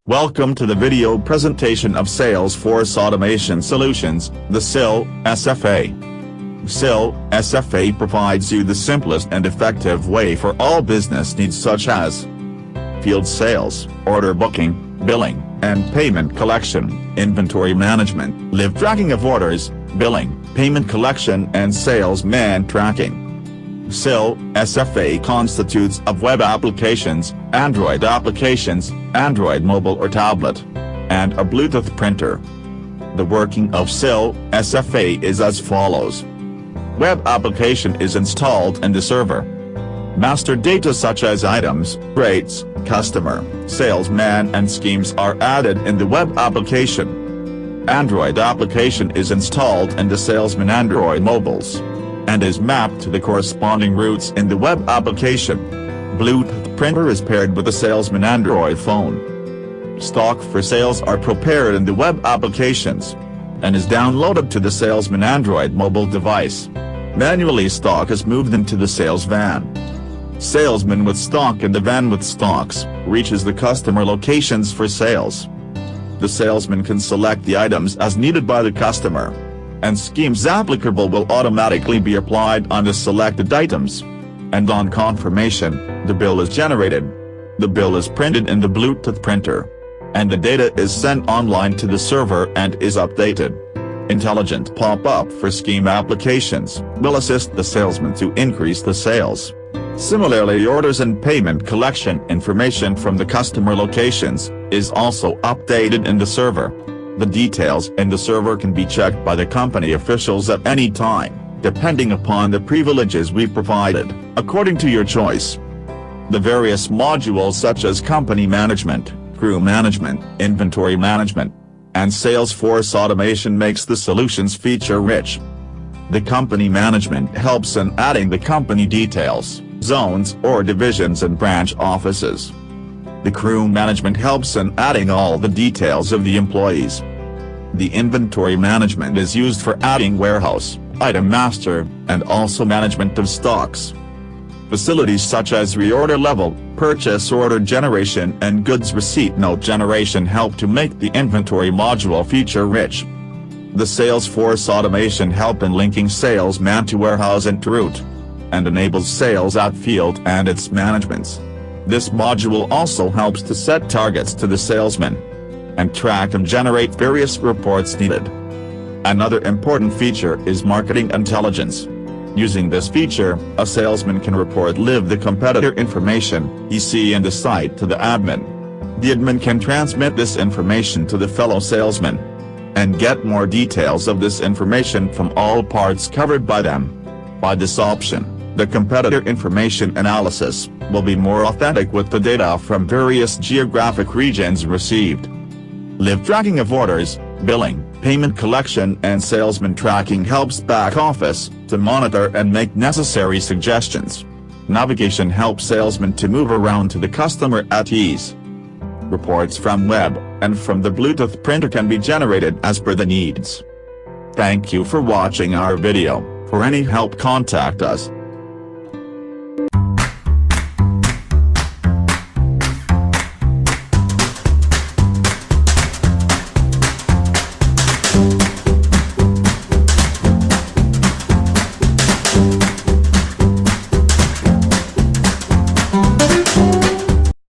Welcome to the video presentation of Salesforce Automation Solutions, the Sil Sfa. Sil Sfa provides you the simplest and effective way for all business needs such as field sales, order booking, billing, and payment collection, inventory management, live tracking of orders, billing, payment collection and salesman tracking. Sil Sfa constitutes of web applications, Android applications, Android mobile or tablet, and a Bluetooth printer. The working of Sil Sfa is as follows. Web application is installed in the server. Master data such as items, rates, customer, salesman and schemes are added in the web application. Android application is installed in the Salesman Android mobiles and is mapped to the corresponding routes in the web application. Bluetooth printer is paired with the Salesman Android phone. Stock for sales are prepared in the web applications and is downloaded to the Salesman Android mobile device. Manually stock is moved into the sales van. Salesman with stock and the van with stocks reaches the customer locations for sales. The salesman can select the items as needed by the customer, and schemes applicable will automatically be applied on the selected items. And on confirmation, the bill is generated. The bill is printed in the Bluetooth printer, and the data is sent online to the server and is updated. Intelligent pop-up for scheme applications will assist the salesman to increase the sales. Similarly, orders and payment collection information from the customer locations is also updated in the server. The details in the server can be checked by the company officials at any time, depending upon the privileges we provided, according to your choice. The various modules such as company management, crew management, inventory management, and Salesforce automation makes the solutions feature-rich. The company management helps in adding the company details, zones or divisions and branch offices. The crew management helps in adding all the details of the employees. The inventory management is used for adding warehouse, item master, and also management of stocks. Facilities such as reorder level, purchase order generation and goods receipt note generation help to make the inventory module feature-rich. The Salesforce automation help in linking salesman to warehouse and to route, and enables sales at field and its managements. This module also helps to set targets to the salesman, and track and generate various reports needed. Another important feature is marketing intelligence. Using this feature, a salesman can report the competitor information he see in the site to the admin. The admin can transmit this information to the fellow salesman, and get more details of this information from all parts covered by them. By this option, the competitor information analysis will be more authentic with the data from various geographic regions received. Live tracking of orders, billing, payment collection and salesman tracking helps back office to monitor and make necessary suggestions. Navigation helps salesmen to move around to the customer at ease. Reports from web and from the Bluetooth printer can be generated as per the needs. Thank you for watching our video. For any help, contact us.